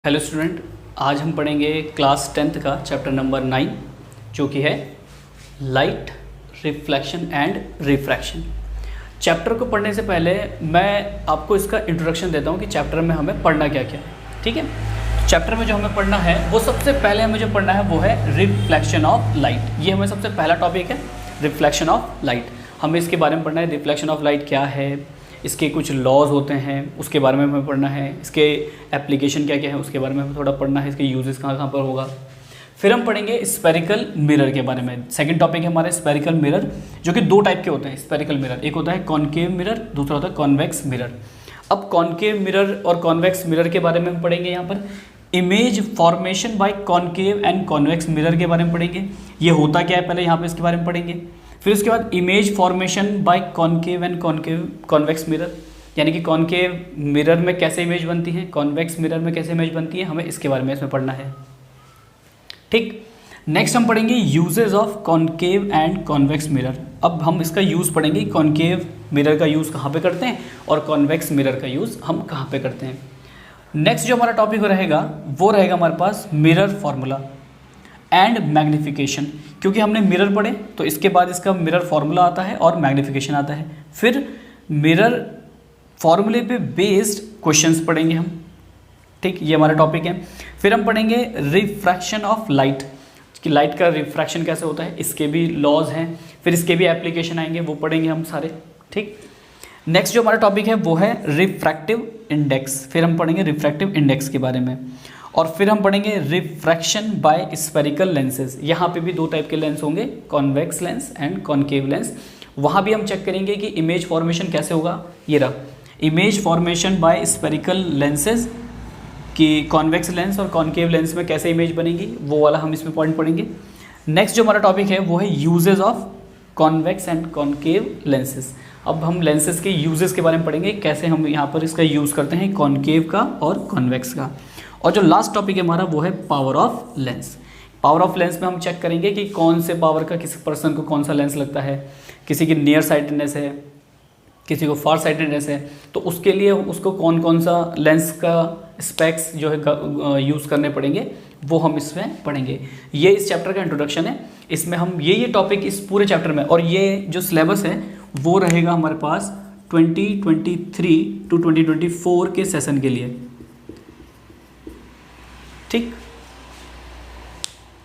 Hello student, आज हम पढ़ेंगे क्लास 10th का चैप्टर नंबर 9 जो कि है light, reflection and refraction. Chapter को पढ़ने से पहले मैं आपको इसका इंट्रोडक्शन देता हूँ कि चैप्टर में हमें पढ़ना क्या क्या है। ठीक है, चैप्टर में जो हमें पढ़ना है वो सबसे पहले हमें जो पढ़ना है वो है रिफ्लेक्शन ऑफ लाइट। ये हमें सबसे पहला टॉपिक है, रिफ्लेक्शन ऑफ लाइट। हमें इसके बारे में पढ़ना है, रिफ्लेक्शन ऑफ लाइट क्या है, इसके कुछ लॉज होते हैं उसके बारे में हमें पढ़ना है, इसके एप्लीकेशन क्या क्या है उसके बारे में हमें थोड़ा पढ़ना है, इसके यूजेस कहाँ कहाँ पर होगा। फिर हम पढ़ेंगे स्फेरिकल मिरर के बारे में। सेकंड टॉपिक है हमारा स्फेरिकल मिरर, जो कि दो टाइप के होते हैं स्फेरिकल मिरर। एक होता है कॉनकेव मिरर, दूसरा होता है कॉन्वेक्स मिरर। अब कॉनकेव मिरर और कॉन्वेक्स मिरर के बारे में हम पढ़ेंगे। यहाँ पर image formation by concave and convex mirror के बारे में पढ़ेंगे। ये होता क्या है पहले यहाँ पर इसके बारे में पढ़ेंगे। फिर उसके बाद image formation by concave and convex mirror, यानी कि कॉनकेव मिरर में कैसे इमेज बनती है, कॉन्वेक्स मिरर में कैसे इमेज बनती है, हमें इसके बारे में इसमें पढ़ना है। ठीक, नेक्स्ट हम पढ़ेंगे uses of concave and convex mirror. अब हम इसका यूज़ पढ़ेंगे, कॉनकेव मिरर का यूज़ कहाँ पे करते हैं और कॉन्वेक्स मिरर का यूज़ हम कहाँ पे करते हैं। नेक्स्ट जो हमारा टॉपिक रहेगा वो रहेगा हमारे पास मिरर फार्मूला एंड मैग्निफिकेशन। क्योंकि हमने मिरर पढ़े तो इसके बाद इसका मिरर फार्मूला आता है और मैग्निफिकेशन आता है। फिर मिरर फार्मूले पे बेस्ड क्वेश्चंस पढ़ेंगे हम। ठीक, ये हमारा टॉपिक है। फिर हम पढ़ेंगे रिफ्रैक्शन ऑफ लाइट, कि लाइट का रिफ्रैक्शन कैसे होता है, इसके भी लॉज हैं, फिर इसके भी एप्लीकेशन आएंगे, वो पढ़ेंगे हम सारे। ठीक, नेक्स्ट जो हमारा टॉपिक है वो है रिफ्रैक्टिव इंडेक्स। फिर हम पढ़ेंगे रिफ्रैक्टिव इंडेक्स के बारे में। और फिर हम पढ़ेंगे रिफ्रैक्शन बाय स्फेरिकल लेंसेज। यहाँ पे भी दो टाइप के लेंस होंगे, convex lens and concave lens. वहाँ भी हम चेक करेंगे कि इमेज फॉर्मेशन कैसे होगा। ये रहा image formation by spherical lenses, कि कॉन्वेक्स लेंस और कॉनकेव लेंस में कैसे इमेज बनेगी, वो वाला हम इसमें पॉइंट पढ़ेंगे। नेक्स्ट जो हमारा टॉपिक है वो है uses of convex and concave lenses. अब हम लेंसेज के यूजेस के बारे में पढ़ेंगे, कैसे हम यहाँ पर इसका यूज़ करते हैं, कॉनकेव का और कॉन्वेक्स का। और जो लास्ट टॉपिक है हमारा वो है power of lens. Power of lens में हम चेक करेंगे कि कौन से पावर का किसी पर्सन को कौन सा लेंस लगता है, किसी की नियर साइटेडनेस है, किसी को फार साइटेडनेस है, तो उसके लिए उसको कौन कौन सा लेंस का स्पेक्स जो है यूज़ करने पड़ेंगे, वो हम इसमें पढ़ेंगे। ये इस चैप्टर का इंट्रोडक्शन है। इसमें हम ये टॉपिक इस पूरे चैप्टर में, और ये जो सिलेबस है वो रहेगा हमारे पास 2023 to 2024 के सेशन के लिए। ठीक,